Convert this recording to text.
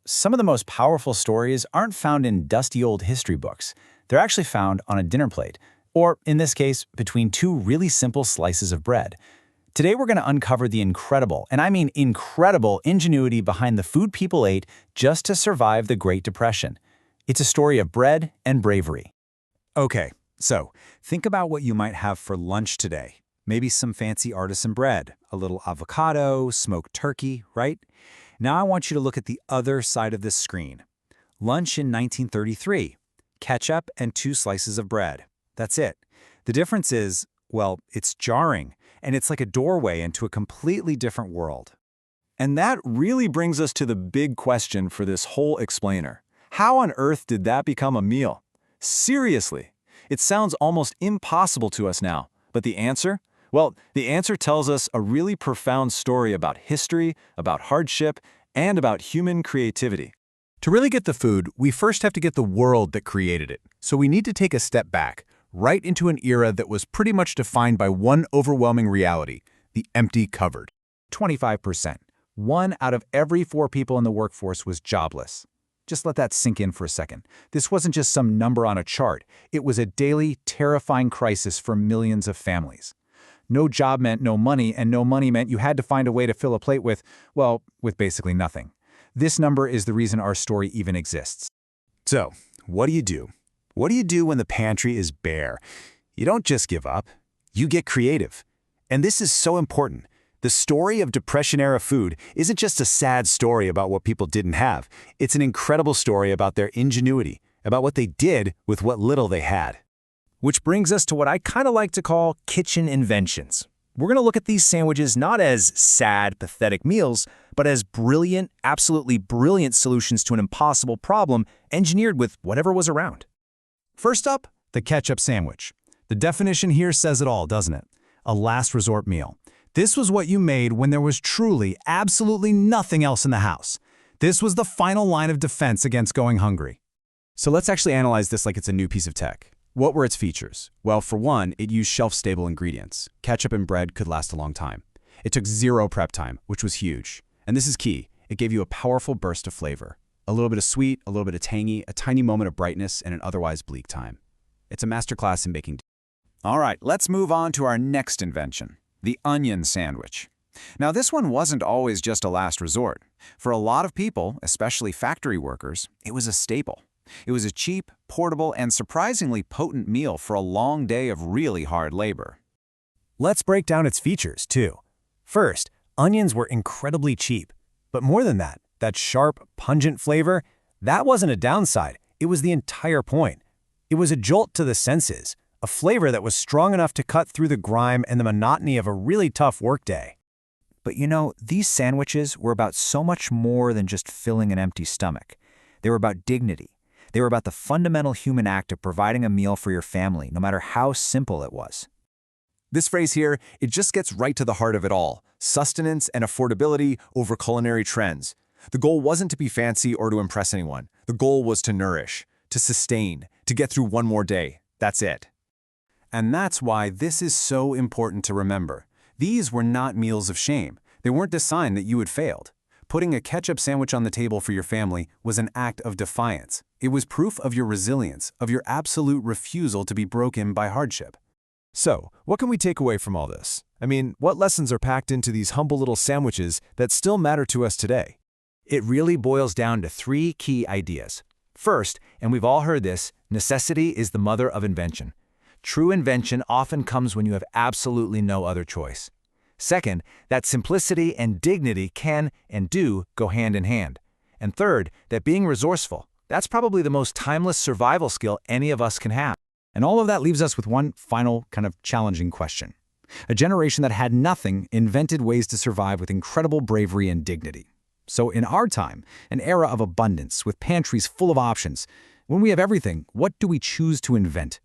Some of the most powerful stories aren't found in dusty old history books. They're actually found on a dinner plate, or in this case, between two really simple slices of bread. Today we're going to uncover the incredible, and I mean incredible, ingenuity behind the food people ate just to survive the Great Depression. It's a story of bread and bravery. Okay, so think about what you might have for lunch today. Maybe some fancy artisan bread, a little avocado, smoked turkey, right? Now I want you to look at the other side of this screen. Lunch in 1933. Ketchup and 2 slices of bread. That's it. The difference is, well, it's jarring, and it's like a doorway into a completely different world. And that really brings us to the big question for this whole explainer. How on earth did that become a meal? Seriously, it sounds almost impossible to us now, but the answer? Well, the answer tells us a really profound story about history, about hardship, and about human creativity. To really get the food, we first have to get the world that created it. So we need to take a step back, right into an era that was pretty much defined by one overwhelming reality, the empty cupboard. 25%. 1 out of every 4 people in the workforce was jobless. Just let that sink in for a second. This wasn't just some number on a chart. It was a daily, terrifying crisis for millions of families. No job meant no money, and no money meant you had to find a way to fill a plate with basically nothing. This number is the reason our story even exists. So, what do you do? What do you do when the pantry is bare? You don't just give up. You get creative. And this is so important. The story of Depression-era food isn't just a sad story about what people didn't have. It's an incredible story about their ingenuity, about what they did with what little they had. Which brings us to what I kind of like to call kitchen inventions. We're going to look at these sandwiches not as sad, pathetic meals, but as brilliant, absolutely brilliant solutions to an impossible problem engineered with whatever was around. First up, the ketchup sandwich. The definition here says it all, doesn't it? A last resort meal. This was what you made when there was truly, absolutely nothing else in the house. This was the final line of defense against going hungry. So let's actually analyze this like it's a new piece of tech. What were its features? Well, for one, it used shelf-stable ingredients. Ketchup and bread could last a long time. It took 0 prep time, which was huge. And this is key. It gave you a powerful burst of flavor. A little bit of sweet, a little bit of tangy, a tiny moment of brightness in an otherwise bleak time. It's a masterclass in baking. All right, let's move on to our next invention, the onion sandwich. Now, this one wasn't always just a last resort. For a lot of people, especially factory workers, it was a staple. It was a cheap, portable, and surprisingly potent meal for a long day of really hard labor. Let's break down its features, too. First, onions were incredibly cheap. But more than that sharp, pungent flavor, that wasn't a downside. It was the entire point. It was a jolt to the senses, a flavor that was strong enough to cut through the grime and the monotony of a really tough workday. But these sandwiches were about so much more than just filling an empty stomach. They were about dignity. They were about the fundamental human act of providing a meal for your family, no matter how simple it was. This phrase here, it just gets right to the heart of it all. Sustenance and affordability over culinary trends. The goal wasn't to be fancy or to impress anyone. The goal was to nourish, to sustain, to get through one more day. That's it. And that's why this is so important to remember. These were not meals of shame. They weren't a sign that you had failed. Putting a ketchup sandwich on the table for your family was an act of defiance. It was proof of your resilience, of your absolute refusal to be broken by hardship. So, what can we take away from all this? I mean, what lessons are packed into these humble little sandwiches that still matter to us today? It really boils down to 3 key ideas. First, and we've all heard this, necessity is the mother of invention. True invention often comes when you have absolutely no other choice. Second, that simplicity and dignity can and do go hand in hand. And third, that being resourceful, that's probably the most timeless survival skill any of us can have. And all of that leaves us with one final kind of challenging question. A generation that had nothing invented ways to survive with incredible bravery and dignity. So in our time, an era of abundance with pantries full of options, when we have everything, what do we choose to invent?